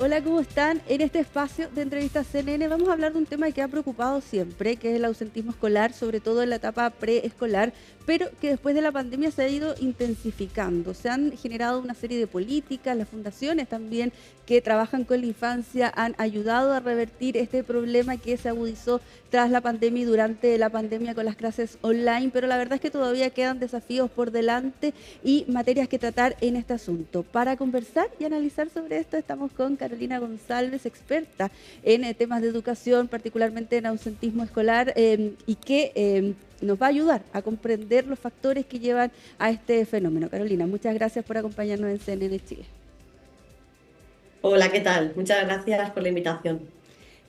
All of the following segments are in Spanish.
Hola, ¿cómo están? En este espacio de entrevistas CNN vamos a hablar de un tema que ha preocupado siempre, que es el ausentismo escolar, sobre todo en la etapa preescolar, pero que después de la pandemia se ha ido intensificando. Se han generado una serie de políticas, las fundaciones también que trabajan con la infancia han ayudado a revertir este problema que se agudizó tras la pandemia y durante la pandemia con las clases online, pero la verdad es que todavía quedan desafíos por delante y materias que tratar en este asunto. Para conversar y analizar sobre esto estamos con Carolina González, experta en temas de educación, particularmente en ausentismo escolar, y que nos va a ayudar a comprender los factores que llevan a este fenómeno. Carolina, muchas gracias por acompañarnos en CNN Chile. Hola, ¿qué tal? Muchas gracias por la invitación.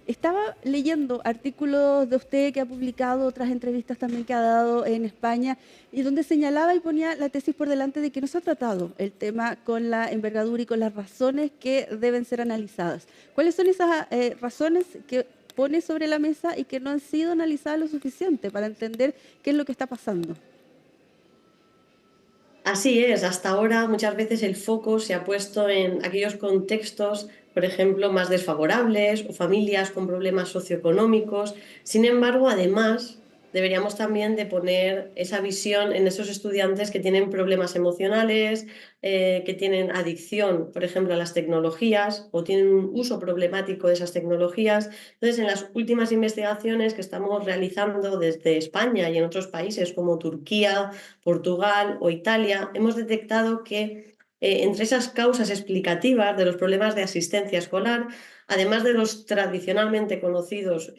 Estaba leyendo artículos de usted que ha publicado, otras entrevistas también que ha dado en España, y donde señalaba y ponía la tesis por delante de que no se ha tratado el tema con la envergadura y con las razones que deben ser analizadas. ¿Cuáles son esas razones que pone sobre la mesa y que no han sido analizadas lo suficiente para entender qué es lo que está pasando? Así es, hasta ahora muchas veces el foco se ha puesto en aquellos contextos, por ejemplo, más desfavorables o familias con problemas socioeconómicos. Sin embargo, además, deberíamos también de poner esa visión en esos estudiantes que tienen problemas emocionales, que tienen adicción, por ejemplo, a las tecnologías o tienen un uso problemático de esas tecnologías. Entonces, en las últimas investigaciones que estamos realizando desde España y en otros países como Turquía, Portugal o Italia, hemos detectado que entre esas causas explicativas de los problemas de asistencia escolar, además de los tradicionalmente conocidos,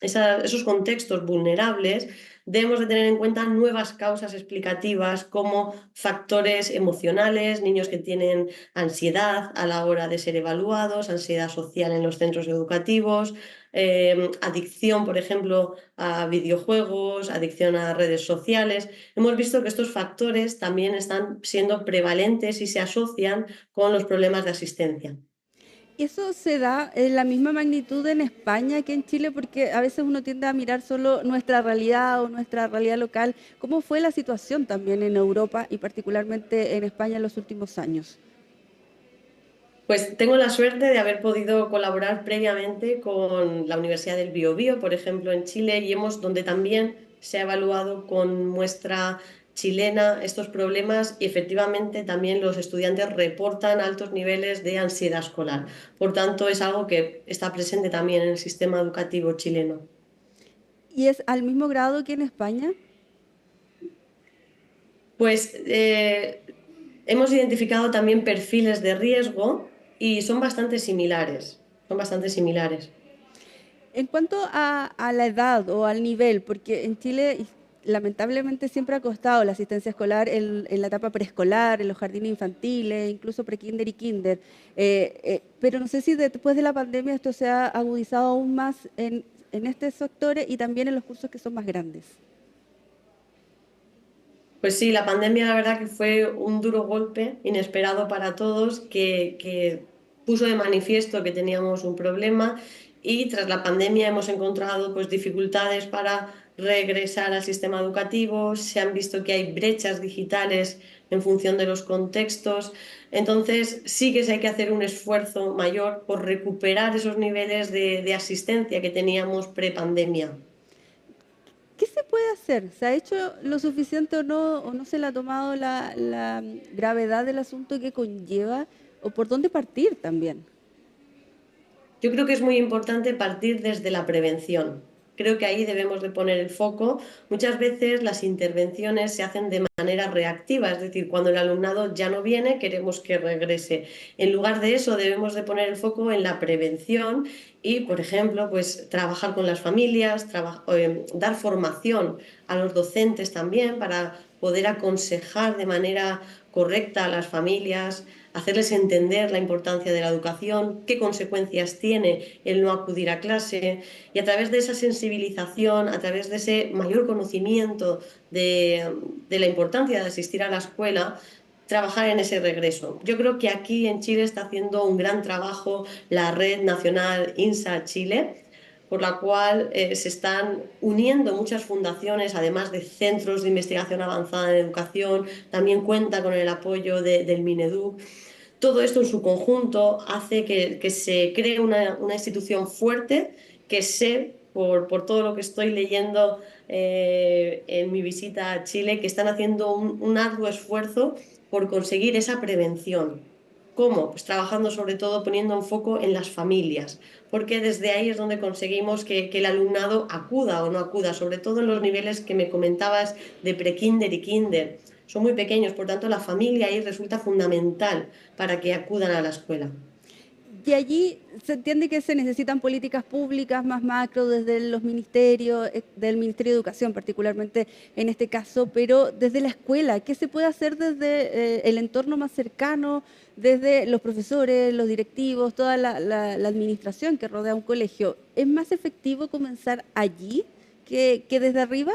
esos contextos vulnerables, debemos de tener en cuenta nuevas causas explicativas como factores emocionales, niños que tienen ansiedad a la hora de ser evaluados, ansiedad social en los centros educativos, adicción, por ejemplo, a videojuegos, adicción a redes sociales. Hemos visto que estos factores también están siendo prevalentes y se asocian con los problemas de asistencia. ¿Eso se da en la misma magnitud en España que en Chile? Porque a veces uno tiende a mirar solo nuestra realidad o nuestra realidad local. ¿Cómo fue la situación también en Europa y particularmente en España en los últimos años? Pues tengo la suerte de haber podido colaborar previamente con la Universidad del Biobío, por ejemplo, en Chile, donde también se ha evaluado con muestra chilena estos problemas y efectivamente también los estudiantes reportan altos niveles de ansiedad escolar. Por tanto, es algo que está presente también en el sistema educativo chileno. ¿Y es al mismo grado que en España? Pues hemos identificado también perfiles de riesgo y son bastante similares. Son bastante similares. En cuanto a la edad o al nivel, porque en Chile lamentablemente siempre ha costado la asistencia escolar en la etapa preescolar, en los jardines infantiles, incluso prekinder y kinder. Pero no sé si después de la pandemia esto se ha agudizado aún más en estos sectores y también en los cursos que son más grandes. Pues sí, la pandemia la verdad que fue un duro golpe inesperado para todos que puso de manifiesto que teníamos un problema y tras la pandemia hemos encontrado pues dificultades para regresar al sistema educativo, se han visto que hay brechas digitales en función de los contextos, entonces sí que hay que hacer un esfuerzo mayor por recuperar esos niveles de asistencia que teníamos pre-pandemia. ¿Qué se puede hacer? ¿Se ha hecho lo suficiente o no se le ha tomado la gravedad del asunto que conlleva? ¿O por dónde partir también? Yo creo que es muy importante partir desde la prevención. Creo que ahí debemos de poner el foco. Muchas veces las intervenciones se hacen de manera reactiva, es decir, cuando el alumnado ya no viene, queremos que regrese. En lugar de eso, debemos de poner el foco en la prevención y, por ejemplo, pues trabajar con las familias, dar formación a los docentes también para poder aconsejar de manera correcta a las familias, hacerles entender la importancia de la educación, qué consecuencias tiene el no acudir a clase y a través de esa sensibilización, a través de ese mayor conocimiento de la importancia de asistir a la escuela, trabajar en ese regreso. Yo creo que aquí en Chile está haciendo un gran trabajo la Red Nacional INSA Chile, por la cual se están uniendo muchas fundaciones, además de centros de investigación avanzada en educación, también cuenta con el apoyo del Mineduc, Todo esto en su conjunto hace que se cree una institución fuerte que sé, por todo lo que estoy leyendo en mi visita a Chile, que están haciendo un arduo esfuerzo por conseguir esa prevención. ¿Cómo? Pues trabajando sobre todo poniendo un foco en las familias, porque desde ahí es donde conseguimos que el alumnado acuda o no acuda, sobre todo en los niveles que me comentabas de prekinder y kinder. Son muy pequeños, por tanto la familia ahí resulta fundamental para que acudan a la escuela. Y allí se entiende que se necesitan políticas públicas más macro desde los ministerios, del Ministerio de Educación particularmente en este caso, pero desde la escuela, ¿qué se puede hacer desde el entorno más cercano, desde los profesores, los directivos, toda la administración que rodea un colegio? ¿Es más efectivo comenzar allí que desde arriba?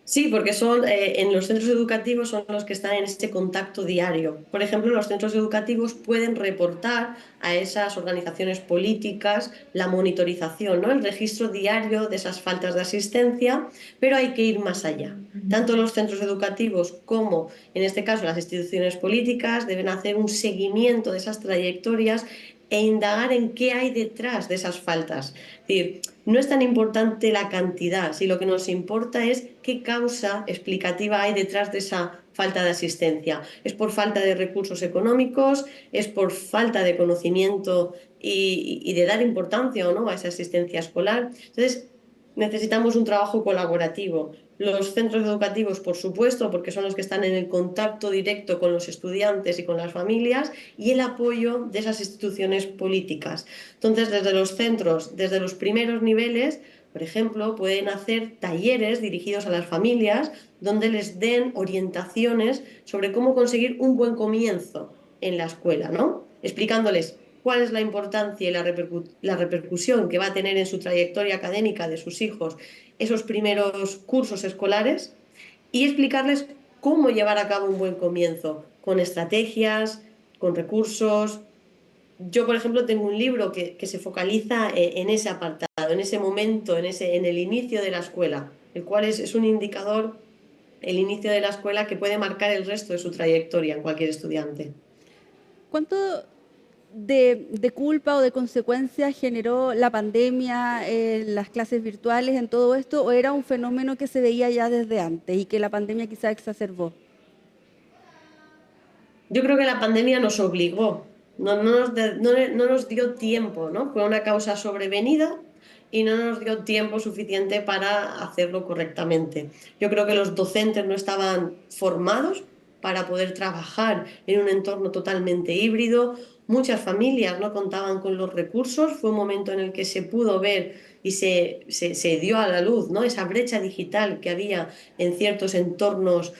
Sí, porque en los centros educativos son los que están en este contacto diario. Por ejemplo, los centros educativos pueden reportar a esas organizaciones políticas la monitorización, ¿no? El registro diario de esas faltas de asistencia, pero hay que ir más allá. Tanto los centros educativos como, en este caso, las instituciones políticas deben hacer un seguimiento de esas trayectorias e indagar en qué hay detrás de esas faltas. Es decir, no es tan importante la cantidad, si lo que nos importa es qué causa explicativa hay detrás de esa falta de asistencia. ¿Es por falta de recursos económicos? ¿Es por falta de conocimiento y de dar importancia o no a esa asistencia escolar? Entonces, necesitamos un trabajo colaborativo. Los centros educativos, por supuesto, porque son los que están en el contacto directo con los estudiantes y con las familias, y el apoyo de esas instituciones políticas. Entonces, desde los centros, desde los primeros niveles, por ejemplo, pueden hacer talleres dirigidos a las familias donde les den orientaciones sobre cómo conseguir un buen comienzo en la escuela, ¿no? Explicándoles cuál es la importancia y la repercusión que va a tener en su trayectoria académica de sus hijos esos primeros cursos escolares y explicarles cómo llevar a cabo un buen comienzo, con estrategias, con recursos. Yo, por ejemplo, tengo un libro que se focaliza en ese apartado, en ese momento, en el inicio de la escuela, el cual es un indicador, el inicio de la escuela, que puede marcar el resto de su trayectoria en cualquier estudiante. ¿Cuánto de culpa o de consecuencias generó la pandemia, las clases virtuales en todo esto, o era un fenómeno que se veía ya desde antes y que la pandemia quizá exacerbó? Yo creo que la pandemia nos obligó, no nos dio tiempo, ¿no? Fue una causa sobrevenida y no nos dio tiempo suficiente para hacerlo correctamente. Yo creo que los docentes no estaban formados para poder trabajar en un entorno totalmente híbrido. Muchas familias no contaban con los recursos. Fue un momento en el que se pudo ver y se dio a la luz, ¿no? Esa brecha digital que había en ciertos entornos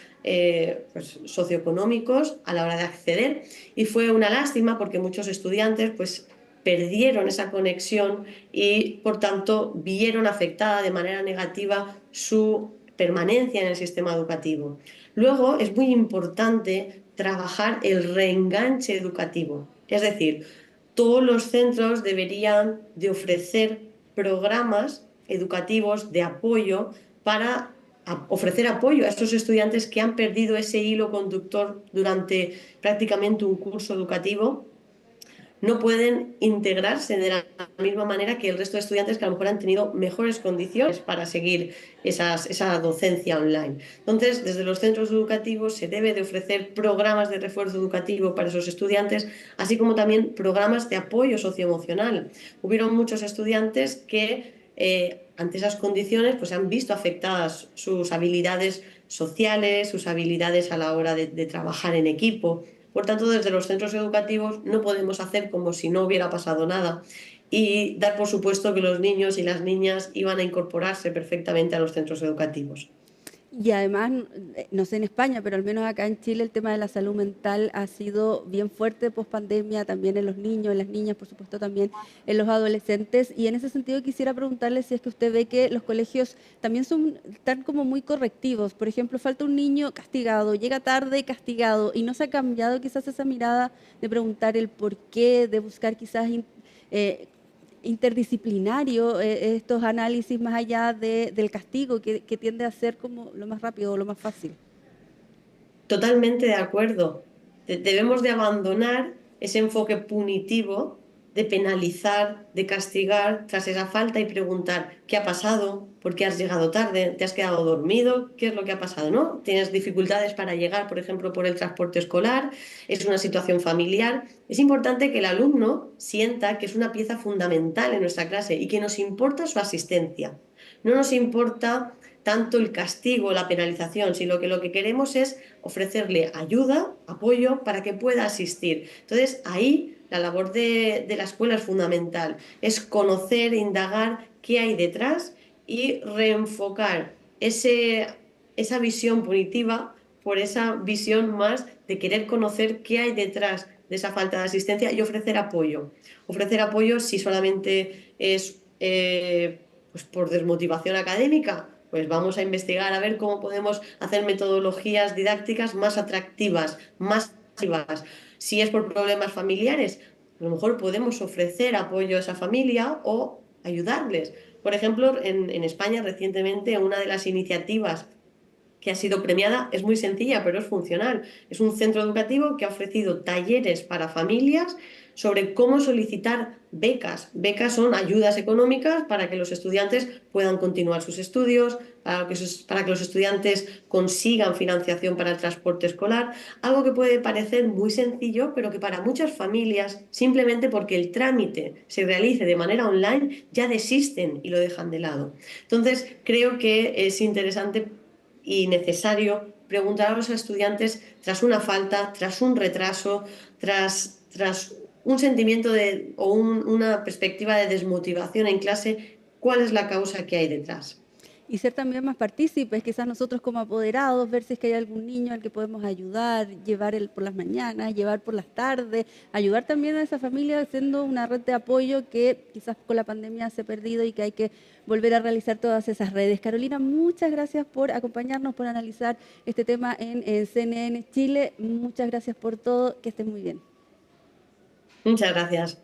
pues, socioeconómicos a la hora de acceder, y fue una lástima porque muchos estudiantes pues perdieron esa conexión y por tanto vieron afectada de manera negativa su permanencia en el sistema educativo. Luego es muy importante trabajar el reenganche educativo, es decir, todos los centros deberían de ofrecer programas educativos de apoyo para ofrecer apoyo a estos estudiantes que han perdido ese hilo conductor durante prácticamente un curso educativo. No pueden integrarse de la misma manera que el resto de estudiantes que a lo mejor han tenido mejores condiciones para seguir esa docencia online. Entonces, desde los centros educativos se debe de ofrecer programas de refuerzo educativo para esos estudiantes, así como también programas de apoyo socioemocional. Hubieron muchos estudiantes que ante esas condiciones pues han visto afectadas sus habilidades sociales, sus habilidades a la hora de trabajar en equipo. Por tanto, desde los centros educativos no podemos hacer como si no hubiera pasado nada y dar por supuesto que los niños y las niñas iban a incorporarse perfectamente a los centros educativos. Y además, no sé en España, pero al menos acá en Chile el tema de la salud mental ha sido bien fuerte post pandemia, también en los niños, en las niñas, por supuesto también en los adolescentes. Y en ese sentido quisiera preguntarle si es que usted ve que los colegios también están como muy correctivos. Por ejemplo, falta un niño castigado, llega tarde castigado y no se ha cambiado quizás esa mirada de preguntar el por qué, de buscar quizás eh, interdisciplinario estos análisis más allá del castigo que tiende a ser como lo más rápido o lo más fácil. Totalmente de acuerdo. Debemos de abandonar ese enfoque punitivo de penalizar, de castigar tras esa falta y preguntar ¿qué ha pasado? ¿Por qué has llegado tarde? ¿Te has quedado dormido? ¿Qué es lo que ha pasado? ¿No? ¿Tienes dificultades para llegar, por ejemplo, por el transporte escolar? ¿Es una situación familiar? Es importante que el alumno sienta que es una pieza fundamental en nuestra clase y que nos importa su asistencia. No nos importa tanto el castigo, la penalización, sino que lo que queremos es ofrecerle ayuda, apoyo para que pueda asistir. Entonces, ahí la labor de la escuela es fundamental, es conocer, indagar qué hay detrás y reenfocar esa visión punitiva por esa visión más de querer conocer qué hay detrás de esa falta de asistencia y ofrecer apoyo. Ofrecer apoyo si solamente es pues por desmotivación académica, pues vamos a investigar a ver cómo podemos hacer metodologías didácticas más atractivas, más activas. Si es por problemas familiares, a lo mejor podemos ofrecer apoyo a esa familia o ayudarles. Por ejemplo, en España recientemente una de las iniciativas que ha sido premiada es muy sencilla, pero es funcional. Es un centro educativo que ha ofrecido talleres para familias sobre cómo solicitar becas. Becas son ayudas económicas para que los estudiantes puedan continuar sus estudios, para que los estudiantes consigan financiación para el transporte escolar. Algo que puede parecer muy sencillo, pero que para muchas familias, simplemente porque el trámite se realice de manera online, ya desisten y lo dejan de lado. Entonces, creo que es interesante y necesario preguntar a los estudiantes tras una falta, tras un retraso, tras un sentimiento una perspectiva de desmotivación en clase, cuál es la causa que hay detrás. Y ser también más partícipes, quizás nosotros como apoderados, ver si es que hay algún niño al que podemos ayudar, llevar por las mañanas, llevar por las tardes, ayudar también a esa familia siendo una red de apoyo que quizás con la pandemia se ha perdido y que hay que volver a realizar todas esas redes. Carolina, muchas gracias por acompañarnos, por analizar este tema en CNN Chile. Muchas gracias por todo, que estén muy bien. Muchas gracias.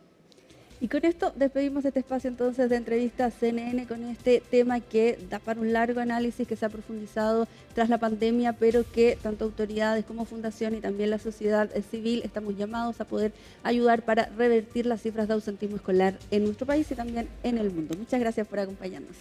Y con esto despedimos este espacio entonces de entrevista CNN con este tema que da para un largo análisis que se ha profundizado tras la pandemia, pero que tanto autoridades como fundación y también la sociedad civil estamos llamados a poder ayudar para revertir las cifras de ausentismo escolar en nuestro país y también en el mundo. Muchas gracias por acompañarnos.